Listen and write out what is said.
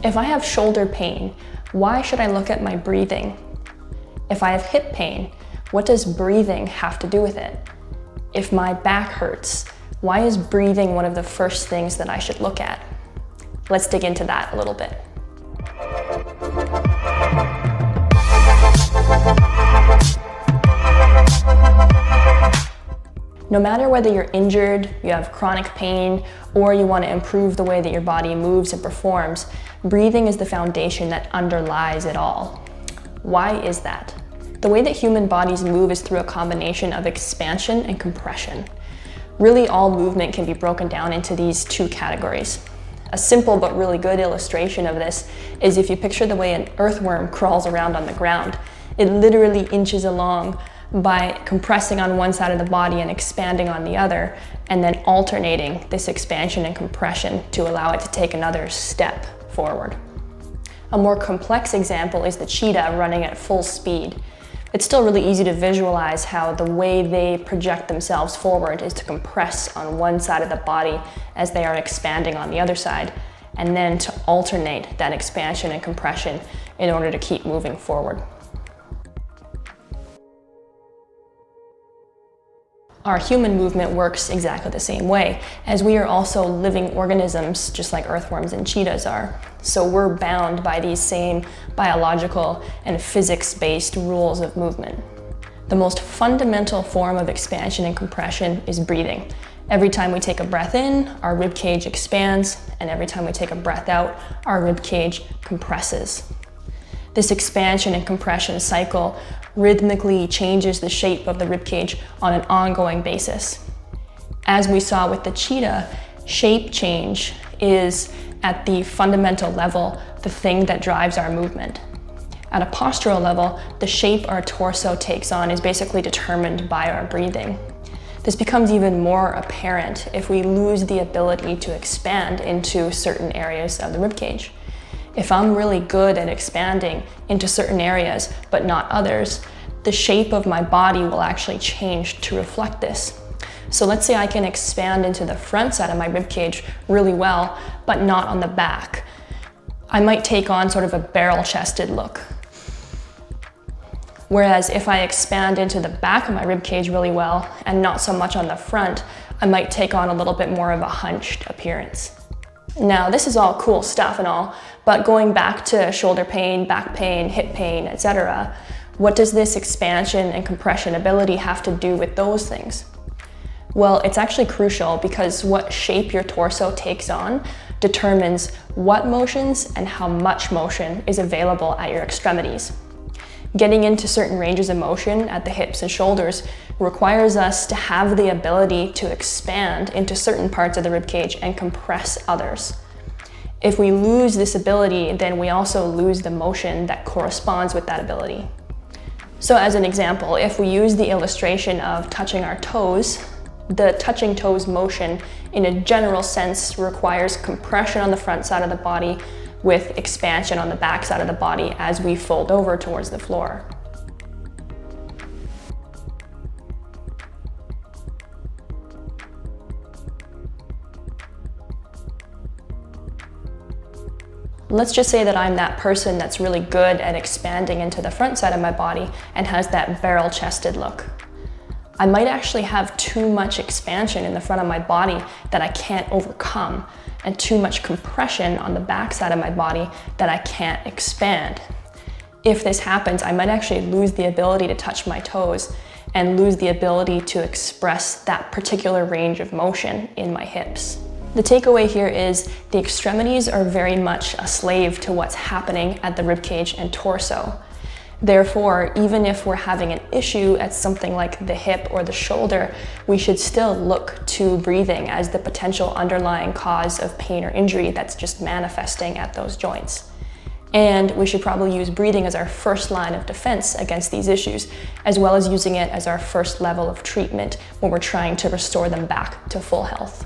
If I have shoulder pain, why should I look at my breathing? If I have hip pain, what does breathing have to do with it? If my back hurts, why is breathing one of the first things that I should look at? Let's dig into that a little bit. No matter whether you're injured, you have chronic pain, or you want to improve the way that your body moves and performs, breathing is the foundation that underlies it all. Why is that? The way that human bodies move is through a combination of expansion and compression. Really, all movement can be broken down into these two categories. A simple but really good illustration of this is if you picture the way an earthworm crawls around on the ground. It literally inches along by compressing on one side of the body and expanding on the other, and then alternating this expansion and compression to allow it to take another step forward. A more complex example is the cheetah running at full speed. It's still really easy to visualize how the way they project themselves forward is to compress on one side of the body as they are expanding on the other side, and then to alternate that expansion and compression in order to keep moving forward. Our human movement works exactly the same way, as we are also living organisms just like earthworms and cheetahs are. So we're bound by these same biological and physics-based rules of movement. The most fundamental form of expansion and compression is breathing. Every time we take a breath in, our rib cage expands, and every time we take a breath out, our rib cage compresses. This expansion and compression cycle rhythmically changes the shape of the ribcage on an ongoing basis. As we saw with the cheetah, shape change is at the fundamental level the thing that drives our movement. At a postural level, the shape our torso takes on is basically determined by our breathing. This becomes even more apparent if we lose the ability to expand into certain areas of the ribcage. If I'm really good at expanding into certain areas, but not others, the shape of my body will actually change to reflect this. So let's say I can expand into the front side of my ribcage really well, but not on the back. I might take on sort of a barrel-chested look. Whereas if I expand into the back of my ribcage really well, and not so much on the front, I might take on a little bit more of a hunched appearance. Now, this is all cool stuff and all, but going back to shoulder pain, back pain, hip pain, etc., what does this expansion and compression ability have to do with those things? Well, it's actually crucial because what shape your torso takes on determines what motions and how much motion is available at your extremities. Getting into certain ranges of motion at the hips and shoulders requires us to have the ability to expand into certain parts of the ribcage and compress others. If we lose this ability, then we also lose the motion that corresponds with that ability. So as an example, if we use the illustration of touching our toes, the touching toes motion in a general sense requires compression on the front side of the body with expansion on the back side of the body as we fold over towards the floor. Let's just say that I'm that person that's really good at expanding into the front side of my body and has that barrel-chested look. I might actually have too much expansion in the front of my body that I can't overcome, and too much compression on the back side of my body that I can't expand. If this happens, I might actually lose the ability to touch my toes and lose the ability to express that particular range of motion in my hips. The takeaway here is the extremities are very much a slave to what's happening at the ribcage and torso. Therefore, even if we're having an issue at something like the hip or the shoulder, we should still look to breathing as the potential underlying cause of pain or injury that's just manifesting at those joints. And we should probably use breathing as our first line of defense against these issues, as well as using it as our first level of treatment when we're trying to restore them back to full health.